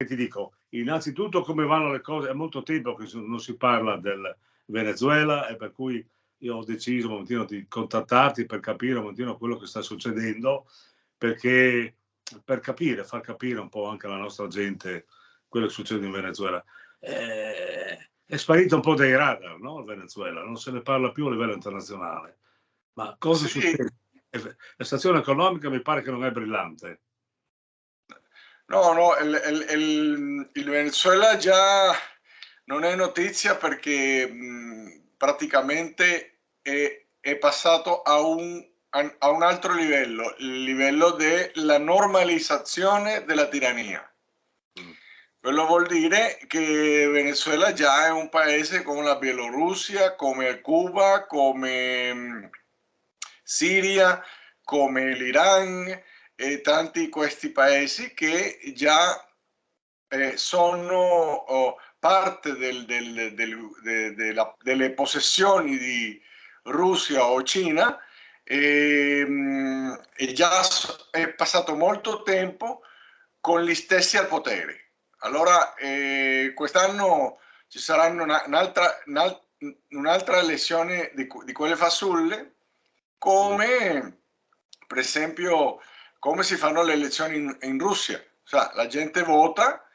ti dico, innanzitutto come vanno le cose, è molto tempo che non si parla del Venezuela e per cui io ho deciso un momentino di contattarti per capire un momentino quello che sta succedendo, perché per capire, far capire un po' anche alla nostra gente quello che succede in Venezuela. È sparito un po' dai radar, no? Il Venezuela, non se ne parla più a livello internazionale. Ma cosa Sì. succede? La situazione economica mi pare che non è brillante. No, il Venezuela già non è notizia perché praticamente è passato a un altro livello, il livello della normalizzazione della tirannia. Quello vuol dire che Venezuela già è un paese come la Bielorussia, come Cuba, come Siria, come l'Iran e tanti questi paesi che già sono parte delle possessioni di Russia o Cina e già è passato molto tempo con gli stessi al potere. Allora quest'anno ci saranno un'altra elezione di quelle fasulle, come per esempio come si fanno le elezioni in Russia. Cioè, la gente vota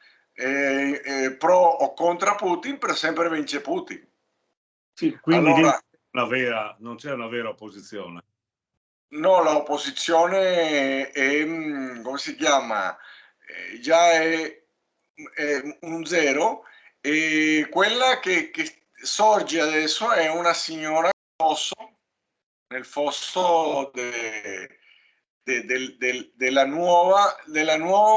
pro o contro Putin, per sempre vince Putin. Sì, quindi allora, non c'è una vera opposizione. No, l'opposizione è, come si chiama? Già è un zero, e quella che sorge adesso è una signora nel fosso della nuova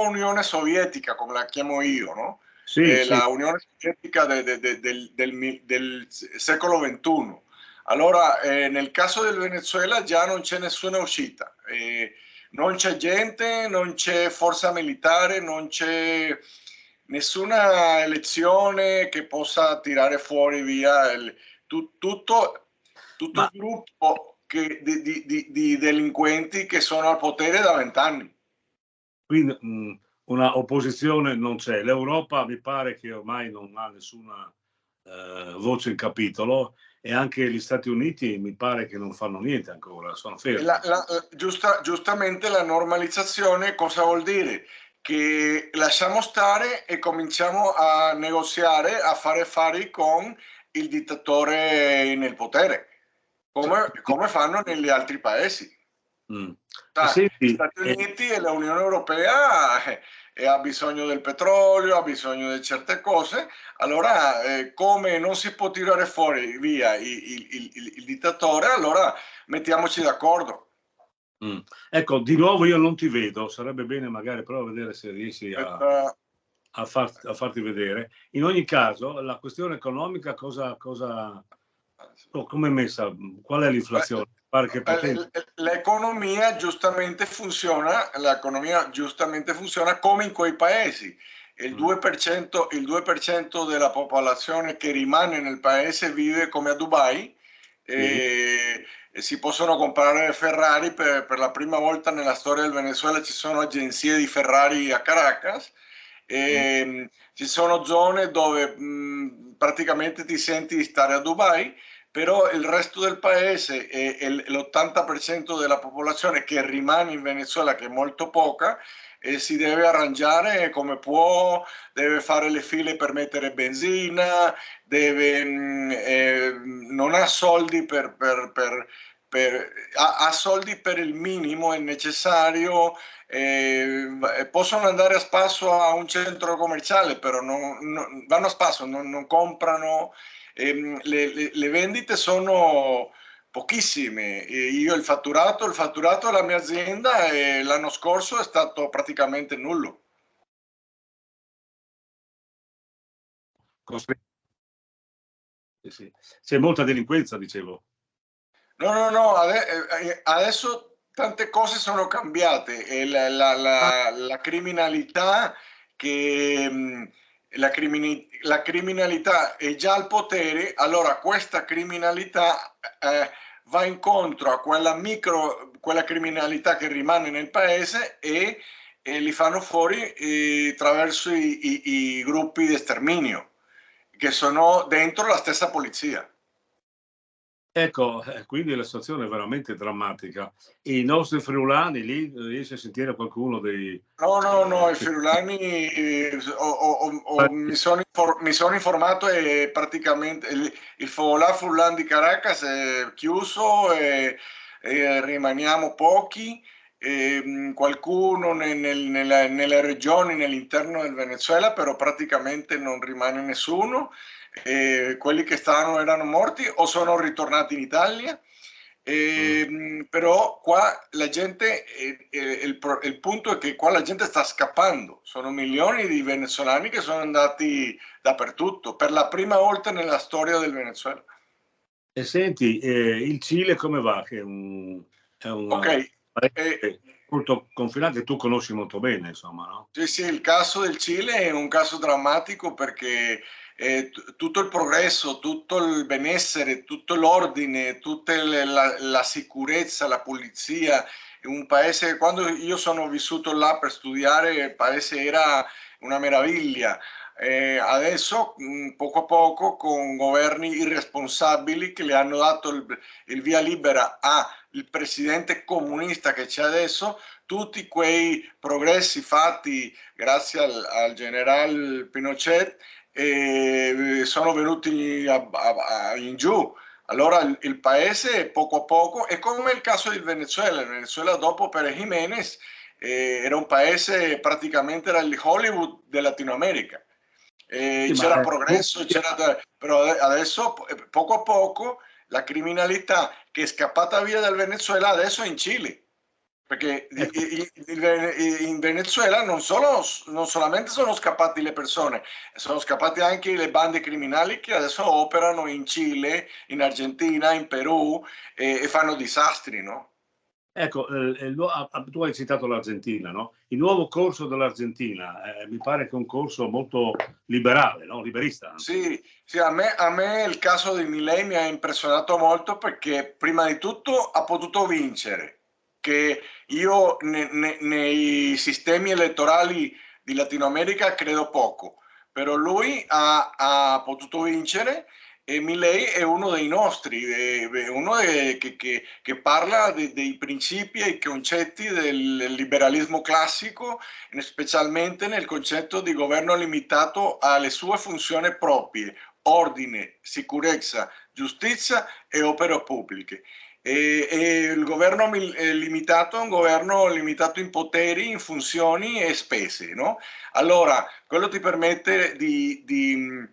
Unione Sovietica, come la chiamo io, no? Sì, sì. La Unione Sovietica del secolo XXI. Allora, nel caso del Venezuela già non c'è nessuna uscita, non c'è gente, non c'è forza militare, non c'è nessuna elezione che possa tirare fuori via tutto il gruppo di delinquenti che sono al potere da 20 anni. Quindi una opposizione non c'è. L'Europa mi pare che ormai non ha nessuna voce in capitolo, e anche gli Stati Uniti mi pare che non fanno niente ancora, sono fermi. Giustamente la normalizzazione cosa vuol dire? Che lasciamo stare e cominciamo a negoziare, a fare affari con il dittatore nel potere, come fanno negli altri paesi. Gli Stati Uniti e l'Unione Europea ha bisogno del petrolio, ha bisogno di certe cose. Allora, come non si può tirare fuori via il dittatore, allora mettiamoci d'accordo. Ecco, di nuovo io non ti vedo, sarebbe bene magari però vedere se riesci a farti vedere. In ogni caso, la questione economica come è messa? Qual è l'inflazione? Pare che l'economia giustamente funziona come in quei paesi. Il 2% della popolazione che rimane nel paese vive come a Dubai. E si possono comprare Ferrari per la prima volta nella storia del Venezuela. Ci sono agenzie di Ferrari a Caracas. Ci sono zone dove praticamente ti senti di stare a Dubai, però il resto del paese e l'80% della popolazione che rimane in Venezuela, che è molto poca, si deve arrangiare come può, deve fare le file per mettere benzina, non ha soldi ha soldi per il minimo e necessario. Possono andare a spasso a un centro commerciale, però vanno a spasso, non comprano. Le vendite sono pochissime. Io il fatturato della mia azienda l'anno scorso è stato praticamente nullo. C'è molta delinquenza, dicevo. No, adesso tante cose sono cambiate e la criminalità la criminalità è già al potere. Allora questa criminalità va incontro a quella criminalità che rimane nel paese e e li fanno fuori attraverso i gruppi di sterminio che sono dentro la stessa polizia. Ecco, quindi la situazione è veramente drammatica. I nostri friulani lì, riesci a sentire qualcuno dei... No, i friulani mi sono informato e praticamente il Focolare Friulano di Caracas è chiuso e rimaniamo pochi. Qualcuno nelle regioni, nell'interno del Venezuela, però praticamente non rimane nessuno. Quelli che stavano erano morti o sono ritornati in Italia. Però qua la gente, il punto è che qua la gente sta scappando, sono milioni di venezuelani che sono andati dappertutto, per la prima volta nella storia del Venezuela. E senti, il Cile come va? Che è un paese molto confinante, tu conosci molto bene, insomma, no? Sì, il caso del Cile è un caso drammatico perché tutto il progresso, tutto il benessere, tutto l'ordine, tutta la sicurezza, la pulizia, un paese, quando io sono vissuto là per studiare, il paese era una meraviglia. Adesso, poco a poco, con governi irresponsabili che le hanno dato il via libera al presidente comunista che c'è adesso, tutti quei progressi fatti grazie al generale Pinochet sono venuti in giù. Allora il paese poco a poco, è come il caso del Venezuela. Il Venezuela dopo Pérez Jiménez era un paese, praticamente era il Hollywood del Latino America. Sì, c'era progresso, però adesso poco a poco la criminalità che è scappata via dal Venezuela adesso è in Cile. Perché ecco, in Venezuela non solamente sono scappate le persone, sono scappate anche le bande criminali che adesso operano in Cile, in Argentina, in Perù e fanno disastri, no? ecco, tu hai citato l'Argentina, no? Il nuovo corso dell'Argentina mi pare che è un corso molto liberale, no? Liberista, anzi. Sì, a me il caso di Milei mi ha impressionato molto perché prima di tutto ha potuto vincere, che io nei sistemi elettorali di Latino America credo poco, però lui ha potuto vincere e Milei è uno dei nostri, è uno che parla dei principi e concetti del liberalismo classico, specialmente nel concetto di governo limitato alle sue funzioni proprie, ordine, sicurezza, giustizia e opere pubbliche. E il governo limitato è un governo limitato in poteri, in funzioni e spese, no? Allora, quello ti permette di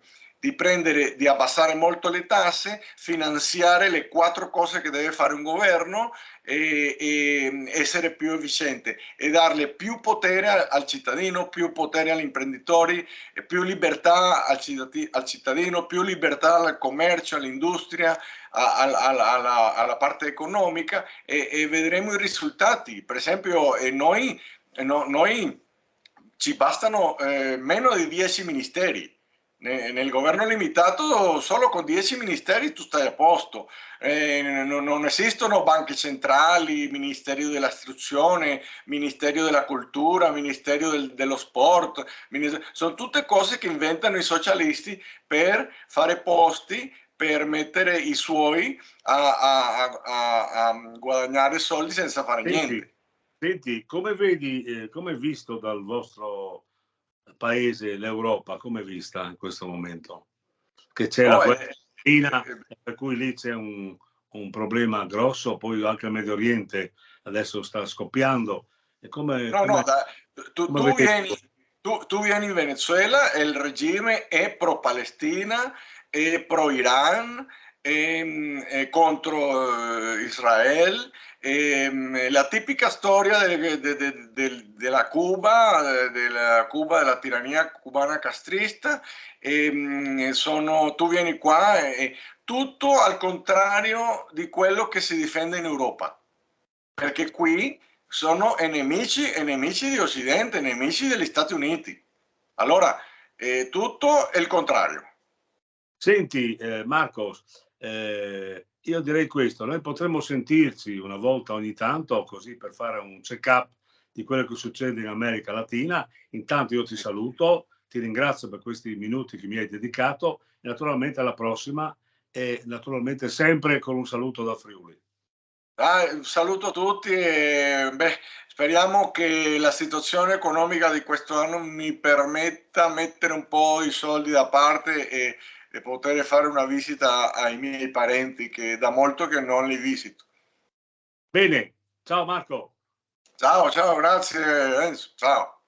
abbassare molto le tasse, finanziare le 4 cose che deve fare un governo e essere più efficiente e darle più potere al cittadino, più potere agli imprenditori, più libertà al cittadino, più libertà al commercio, all'industria, alla parte economica e vedremo i risultati. Per esempio, noi ci bastano meno di 10 ministeri. Nel governo limitato solo con 10 ministeri tu stai a posto. Non esistono banche centrali, Ministero dell'istruzione, Ministero della cultura, Ministero dello sport. Sono tutte cose che inventano i socialisti per fare posti, per mettere i suoi a guadagnare soldi senza fare Senti, niente. senti, come vedi, come è visto dal vostro paese l'Europa, come è vista in questo momento? Che c'è la No, guerra in Ucraina, per cui lì c'è un problema grosso, poi anche il Medio Oriente adesso sta scoppiando. E come, no, come, tu, come tu vedete? vieni, tu vieni in Venezuela e il regime è pro-Palestina, è pro-Iran, è contro Israele. La tipica storia della Cuba, della tirannia cubana castrista, tu vieni qua e tutto al contrario di quello che si difende in Europa, perché qui sono nemici di Occidente, nemici degli Stati Uniti. Allora, tutto è il contrario. Senti, Marcos, io direi questo, noi potremmo sentirci una volta ogni tanto, così per fare un check-up di quello che succede in America Latina. Intanto io ti saluto, ti ringrazio per questi minuti che mi hai dedicato e naturalmente alla prossima e naturalmente sempre con un saluto da Friuli. Saluto tutti e speriamo che la situazione economica di questo anno mi permetta mettere un po' i soldi da parte e poter fare una visita ai miei parenti che da molto che non li visito. Bene, ciao Marco. Ciao, ciao, grazie Enzo, ciao.